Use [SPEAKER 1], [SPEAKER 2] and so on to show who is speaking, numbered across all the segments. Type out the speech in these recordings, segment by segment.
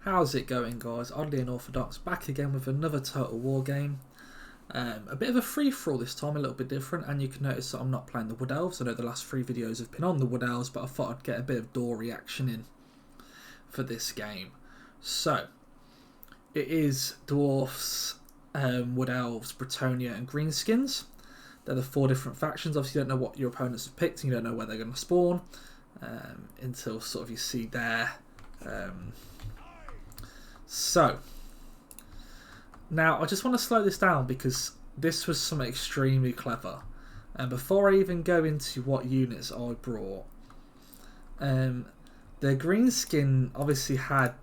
[SPEAKER 1] How's it going, guys? Oddly Unorthodox, back again with another Total War game. A bit of a free-for-all this time, a little bit different, and you can notice that I'm not playing the Wood Elves. I know the last 3 videos have been on the Wood Elves, but I thought I'd get a bit of door reaction in for this game. So, it is Dwarfs, Wood Elves, Bretonnia and Greenskins. They're the 4 different factions. Obviously you don't know what your opponents have picked, and you don't know where they're going to spawn until sort of you see their... So, now I just want to slow this down because this was something extremely clever. And before I even go into what units I brought, the Greenskin obviously had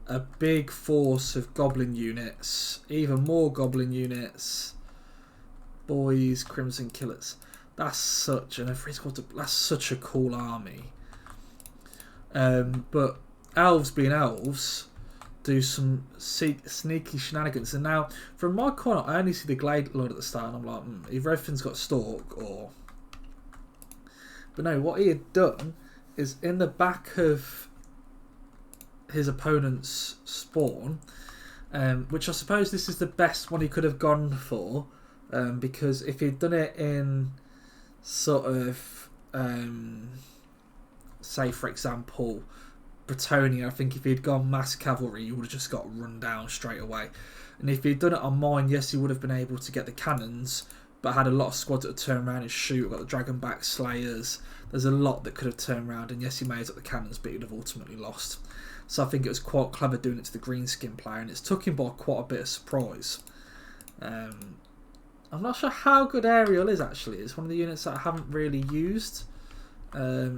[SPEAKER 1] a big force of Goblin units, even more Goblin units, boys, Crimson Killers. That's such that's such a cool army. But elves being elves do some sneaky shenanigans, and now from my corner I only see the Glade Lord at the start, and I'm like, either everything's got Stalk or... But no, what he had done is in the back of his opponent's spawn, which I suppose this is the best one he could have gone for, because if he'd done it in sort of say for example Bretonnia, I think if he'd gone mass cavalry, you would have just got run down straight away. And if he'd done it on mine, yes, he would have been able to get the cannons, but had a lot of squads that would turn around and shoot. Got the Dragonback Slayers. There's a lot that could have turned around, and yes, he may have got the cannons, but he'd have ultimately lost. So I think it was quite clever doing it to the Greenskin player, and it's took him by quite a bit of surprise. I'm not sure how good Ariel is actually. It's one of the units that I haven't really used.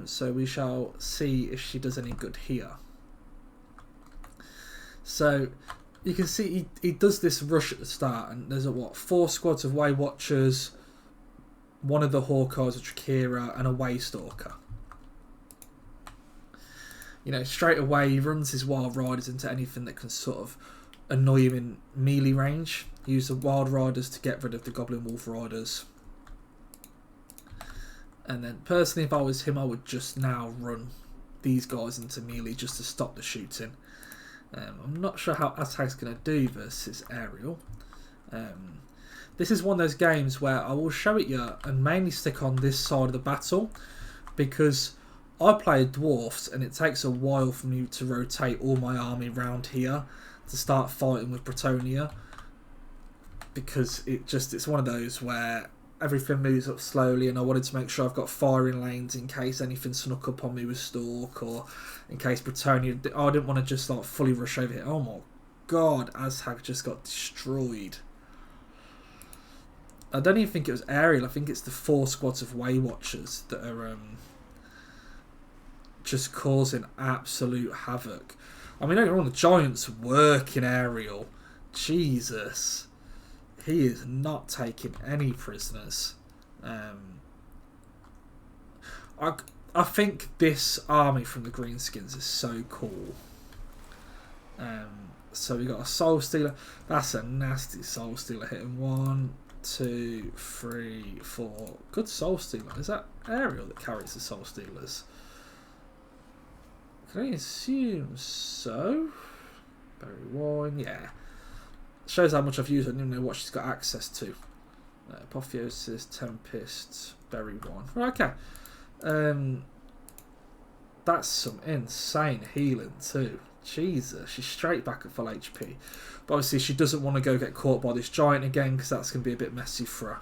[SPEAKER 1] So we shall see if she does any good here. So you can see he does this rush at the start, and there's 4 squads of Way Watchers, one of the Hawkeyes, a Trakira, and a Way Stalker. You know, straight away he runs his Wild Riders into anything that can sort of annoy him in melee range. Use the Wild Riders to get rid of the Goblin Wolf Riders. And then personally, if I was him, I would just now run these guys into melee just to stop the shooting. I'm not sure how Aztag's going to do versus Ariel. This is one of those games where I will show it you and mainly stick on this side of the battle, because I play Dwarfs and it takes a while for me to rotate all my army around here to start fighting with Bretonnia, because it's one of those where everything moves up slowly, and I wanted to make sure I've got firing lanes in case anything snuck up on me with Stalk, or in case Bretonnia... I didn't want to just like fully rush over here. Oh my god, Aztag just got destroyed. I don't even think it was Ariel. I think it's the 4 squads of Way Watchers that are just causing absolute havoc. I mean, don't get me wrong, the Giants work in Ariel. Jesus. He is not taking any prisoners. I think this army from the Greenskins is so cool. So we got a Soul Stealer. That's a nasty Soul Stealer hitting 1, 2, 3, 4. Good Soul Stealer. Is that Ariel that carries the Soul Stealers? Can I assume so? Berry Wine, yeah. Shows how much I've used. I don't even know what she's got access to. Apotheosis, Tempest, Berry Wine. Right, okay. That's some insane healing too. Jesus, she's straight back at full HP. But obviously she doesn't want to go get caught by this giant again, because that's going to be a bit messy for her.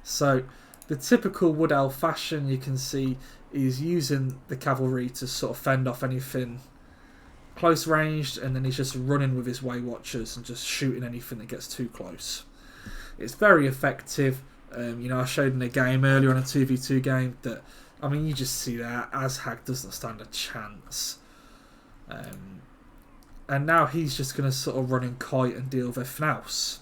[SPEAKER 1] So the typical Wood Elf fashion, you can see he's using the cavalry to sort of fend off anything close ranged, and then he's just running with his Way Watchers and just shooting anything that gets too close. It's very effective. You know, I showed in a game earlier on a 2v2 game that, I mean, you just see that Aztag doesn't stand a chance. And now he's just going to sort of run and kite and deal with everything else.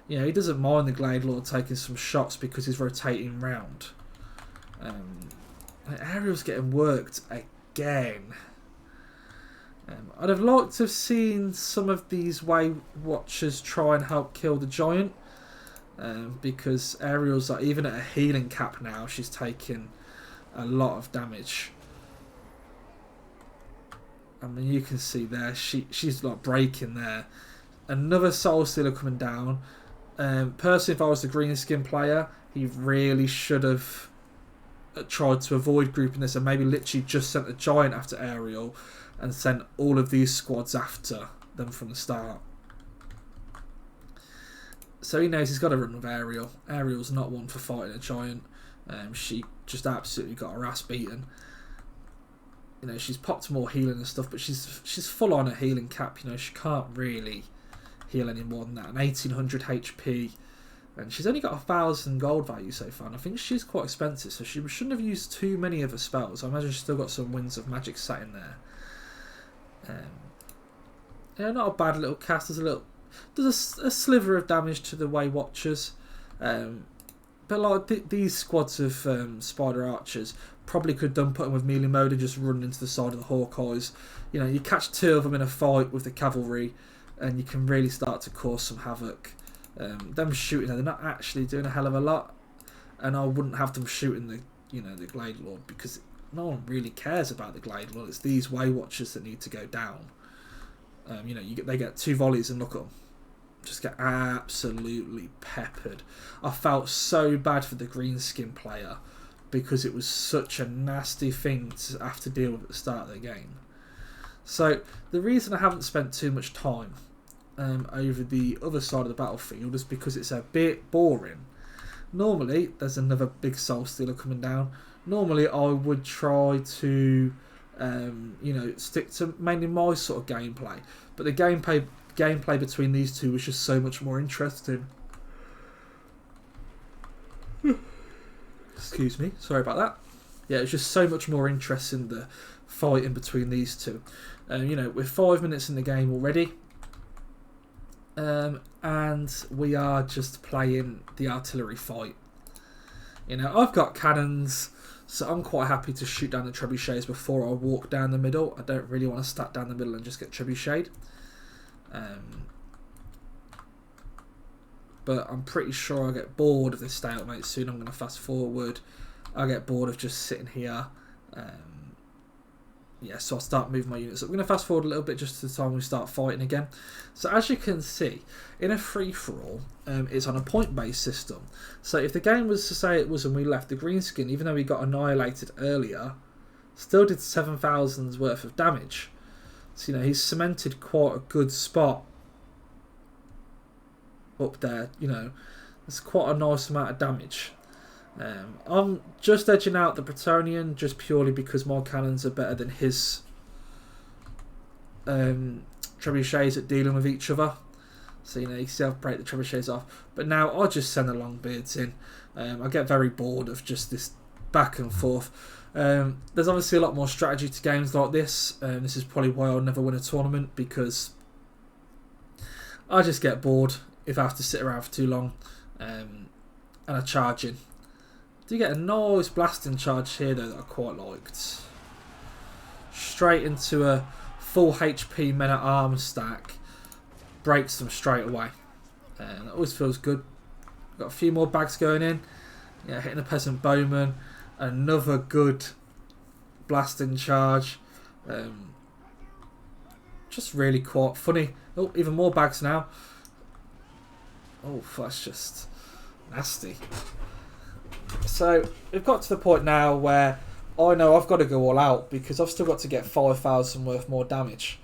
[SPEAKER 1] You know, he doesn't mind the Glade Lord taking some shots because he's rotating round. Ariel's getting worked again. I'd have liked to have seen some of these Way Watchers try and help kill the giant, because Ariel's like, even at a healing cap now, she's taking a lot of damage. I mean, you can see there, she's like breaking there. Another Soul Stealer coming down. Personally, if I was the green skin player, he really should have tried to avoid grouping this and maybe literally just sent a Giant after Ariel and sent all of these squads after them from the start. So he knows he's got to run with Ariel. Ariel's not one for fighting a Giant. She just absolutely got her ass beaten. You know, she's popped more healing and stuff, but she's full on a healing cap. You know, she can't really heal any more than that. An 1800 HP, and she's only got 1000 gold value so far. And I think she's quite expensive, so she shouldn't have used too many of her spells. I imagine she's still got some Winds of Magic sat in there. Yeah, not a bad little cast. There's a sliver of damage to the Way Watchers, but like these squads of Spider Archers probably could have done putting with melee mode and just run into the side of the Hawkeyes. You know, you catch 2 of them in a fight with the cavalry, and you can really start to cause some havoc. Them shooting, they're not actually doing a hell of a lot, and I wouldn't have them shooting the Glade Lord, because no one really cares about the Glade Lord. It's these Way Watchers that need to go down. You know, they get 2 volleys and look at them, just get absolutely peppered. I felt so bad for the green skin player because it was such a nasty thing to have to deal with at the start of the game. So the reason I haven't spent too much time over the other side of the battlefield is because it's a bit boring. Normally there's another big Soul Stealer coming down. Normally I would try to stick to mainly my sort of gameplay, but the gameplay between these two was just so much more interesting. Excuse me, sorry about that. Yeah, it's just so much more interesting, the fight in between these two. We're 5 minutes in the game already, and we are just playing the artillery fight. You know, I've got cannons, so I'm quite happy to shoot down the trebuchets before I walk down the middle. I don't really want to stack down the middle and just get trebucheted. But I'm pretty sure I'll get bored of this stalemate soon. I'm going to fast forward. I'll get bored of just sitting here. So I'll start moving my units up. We're going to fast forward a little bit just to the time we start fighting again. So as you can see, in a free-for-all, it's on a point-based system. So if the game was to say it was when we left, the green skin, even though we got annihilated earlier, still did 7,000's worth of damage. So, you know, he's cemented quite a good spot up there. You know, it's quite a nice amount of damage. I'm just edging out the Bretonnian just purely because my cannons are better than his trebuchets at dealing with each other. So, you know, you see I've break the trebuchets off. But now I'll just send the Longbeards in. I get very bored of just this back and forth. There's obviously a lot more strategy to games like this. This is probably why I'll never win a tournament, because I just get bored if I have to sit around for too long. And I charge in. Do get a nice blasting charge here though that I quite liked. Straight into a full HP men at arms stack. Breaks them straight away. That always feels good. Got a few more bags going in. Yeah, hitting the peasant bowman. Another good blasting charge. Just really quite funny. Oh, even more bags now. Oh, that's just nasty. So we've got to the point now where I know I've got to go all out because I've still got to get 5,000 worth more damage.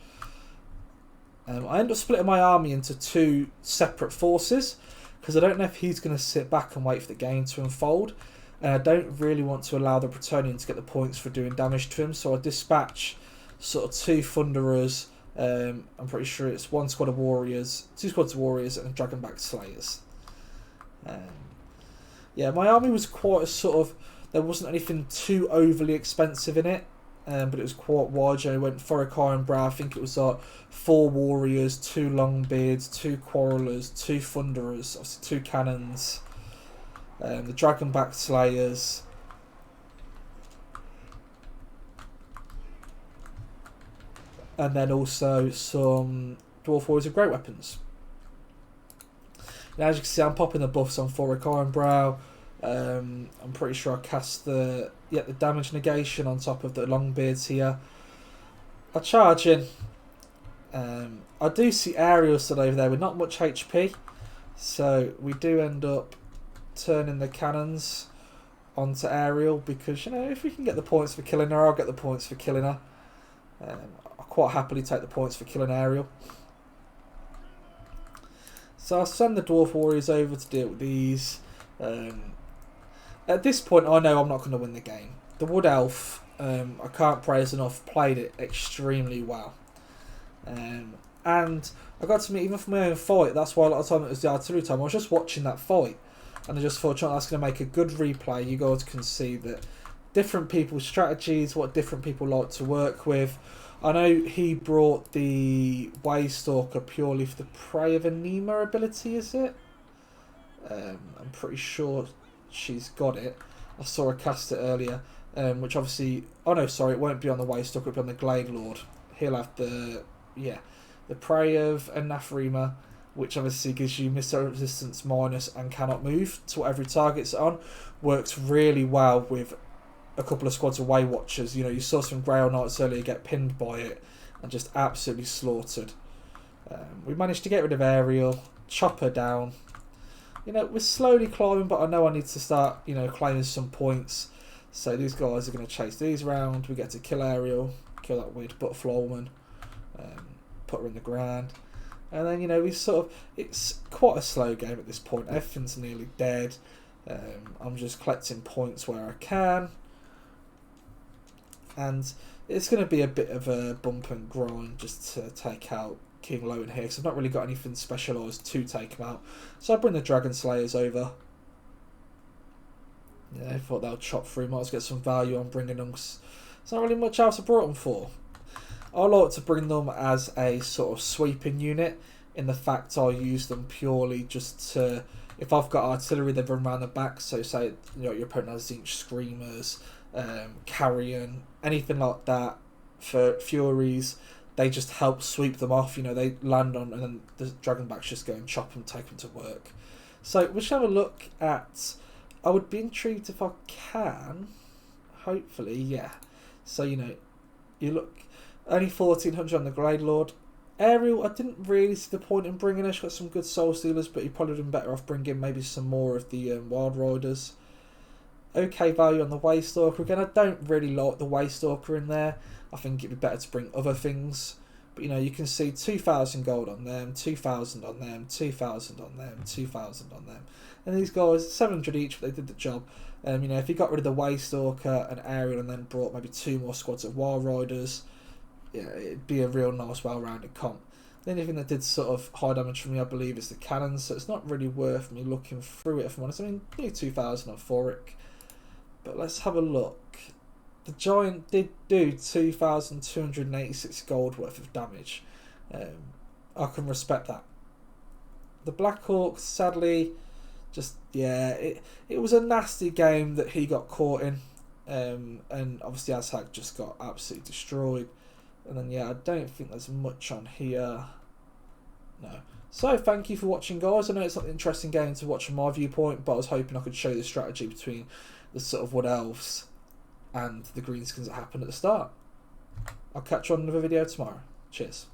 [SPEAKER 1] I end up splitting my army into 2 separate forces because I don't know if he's going to sit back and wait for the game to unfold, and I don't really want to allow the Bretonnian to get the points for doing damage to him, so I dispatch sort of 2 Thunderers. I'm pretty sure it's 1 squad of warriors, 2 squads of warriors, and Dragonback Slayers. Yeah, my army was quite a sort of, there wasn't anything too overly expensive in it, but it was quite wide. I went Thoric Ironbrow, I think it was like 4 warriors, 2 Longbeards, 2 Quarrelers, 2 Thunderers, obviously 2 cannons, the Dragonback Slayers, and then also some Dwarf Warriors of Great Weapons. Now, as you can see, I'm popping the buffs on Thoric Ironbrow. I'm pretty sure I cast the damage negation on top of the Longbeards here. I charge in. I do see aerials still over there with not much HP, so we do end up turning the cannons onto aerial because, you know, if we can get the points for killing her, I'll get the points for killing her. I'll quite happily take the points for killing aerial. So I'll send the Dwarf Warriors over to deal with these. At this point, I know I'm not going to win the game. The Wood Elf, I can't praise enough, played it extremely well. And I got to meet, even for my own fight, that's why a lot of time it was the artillery time, I was just watching that fight. And I just thought, that's going to make a good replay. You guys can see that different people's strategies, what different people like to work with. I know he brought the Waystalker purely for the Prey of Anima ability, is it? I'm pretty sure she's got it. I saw her cast it earlier, which obviously... Oh no, sorry, it won't be on the Waystalker, it'll be on the Glade Lord. He'll have the Prey of Anathema, which obviously gives you missile resistance minus and cannot move to whatever target's on. Works really well with a couple of squads of Way Watchers. You know, you saw some Grail Knights earlier get pinned by it and just absolutely slaughtered. We managed to get rid of Aerial, chop her down. You know, we're slowly climbing, but I know I need to start, you know, claiming some points. So these guys are going to chase these round. We get to kill Aerial, kill that weird butterfly woman, put her in the ground. And then, you know, we sort of... It's quite a slow game at this point. Everything's nearly dead. I'm just collecting points where I can. And it's going to be a bit of a bump and grind just to take out King Lowen here, because I've not really got anything specialised to take him out. So I bring the Dragon Slayers over. Yeah, I thought they'll chop through. Might as well get some value on bringing them. There's not really much else I brought them for. I like to bring them as a sort of sweeping unit, in the fact I use them purely just to... If I've got artillery, they run around the back. So say, you know, your opponent has Zinch Screamers, Carrion, anything like that. For Furies, they just help sweep them off. You know, they land on, and then the Dragonbacks just go and chop them, take them to work. So we'll just have a look at... I would be intrigued if I can. Hopefully, yeah. So, you know, you look... Only 1400 on the Glade Lord. Aerial, I didn't really see the point in bringing her. She's got some good Soul Stealers, but you probably would have been better off bringing maybe some more of the Wild Riders. Okay value on the Waystalker. Again, I don't really like the Waystalker in there. I think it'd be better to bring other things. But, you know, you can see 2,000 gold on them, 2,000 on them, 2,000 on them, 2,000 on them. And these guys, 700 each, but they did the job. You know, if you got rid of the Waystalker and Aerial and then brought maybe 2 more squads of Wild Riders... Yeah, it'd be a real nice, well-rounded comp. The only thing that did sort of high damage for me, I believe, is the cannons, so it's not really worth me looking through it, if I'm honest. I mean, nearly 2,000 on Foric. But let's have a look. The Giant did do 2,286 gold worth of damage. I can respect that. The Black Hawk, sadly, just, yeah, it was a nasty game that he got caught in. And obviously Azhag just got absolutely destroyed. And then, yeah, I don't think there's much on here. No. So, thank you for watching, guys. I know it's not an interesting game to watch from my viewpoint, but I was hoping I could show you the strategy between the sort of Wood Elves and the greenskins that happened at the start. I'll catch you on another video tomorrow. Cheers.